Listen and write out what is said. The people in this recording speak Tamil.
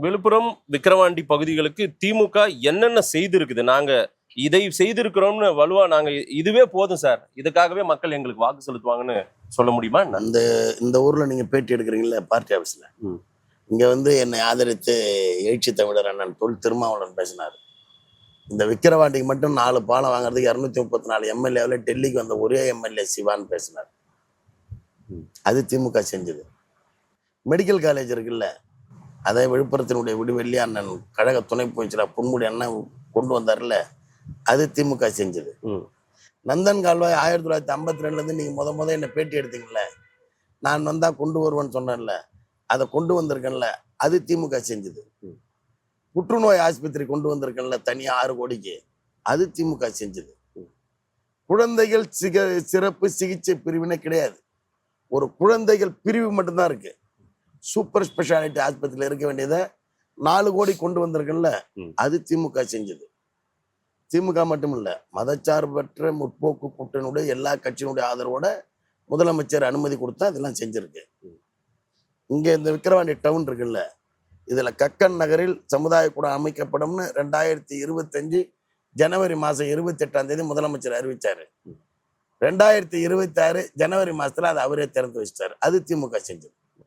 விழுப்புரம் விக்கிரவாண்டி பகுதிகளுக்கு திமுக என்னென்ன செய்திருக்குது? நாங்க இதை செய்திருக்கிறோம்னு வலுவா நாங்க இதுவே போதும் சார், இதுக்காகவே மக்கள் எங்களுக்கு வாக்கு செலுத்துவாங்கன்னு சொல்ல முடியுமா? இந்த ஊர்ல நீங்க பேட்டி எடுக்கிறீங்கல்ல பார்ட்டி ஆபீஸ்ல, இங்க வந்து என்னை ஆதரித்து எழுச்சி தமிழர் அண்ணன் தொல் திருமாவளவன் பேசினார். இந்த விக்கிரவாண்டிக்கு மட்டும் 4 பாலம் வாங்குறதுக்கு 234 எம்எல்ஏவில் டெல்லிக்கு வந்த ஒரே எம்எல்ஏ சிவான்னு பேசினார். அது திமுக செஞ்சது. மெடிக்கல் காலேஜ் இருக்குல்ல, அதை விழுப்புரத்தினுடைய விடுவெள்ளி அண்ணன் கழக துணை அமைச்சர் பொன்முடி அண்ணன் கொண்டு வந்தார்ல, அது திமுக செஞ்சது. நந்தன் கால்வாய் 1952 நீங்க முத என்ன பேட்டி எடுத்தீங்கல்ல, நான் வந்தா கொண்டு வருவேன்னு சொன்னேன்ல, அதை கொண்டு வந்திருக்கேன்ல, அது திமுக செஞ்சது. புற்றுநோய் ஆஸ்பத்திரி கொண்டு வந்திருக்கேன்ல தனியா 6 கோடிக்கு, அது திமுக செஞ்சது. குழந்தைகள் சிறப்பு சிகிச்சை பிரிவினை கிடையாது, ஒரு குழந்தைகள் பிரிவு மட்டும்தான் இருக்கு. சூப்பர் ஸ்பெஷாலிட்டி ஆஸ்பத்திரியில் இருக்க வேண்டியதை 4 கோடி கொண்டு வந்திருக்கேன்ல, அது திமுக செஞ்சது. திமுக மட்டும் இல்ல, மதச்சார்பற்ற முற்போக்கு கூட்டணியுடைய எல்லா கட்சியினுடைய ஆதரவோட முதலமைச்சர் அனுமதி கொடுத்தா இதெல்லாம் செஞ்சிருக்கு. இங்க இந்த விக்கிரவாண்டி டவுன் இருக்குல்ல, இதுல கக்கன் நகரில் சமுதாய கூடம் அமைக்கப்படும்னு 2025 ஜனவரி மாசம் 28ஆம் தேதி முதலமைச்சர் அறிவிச்சாரு. 2026 ஜனவரி மாசத்துல அதை அவரே திறந்து வச்சிட்டாரு. அது திமுக செஞ்சது.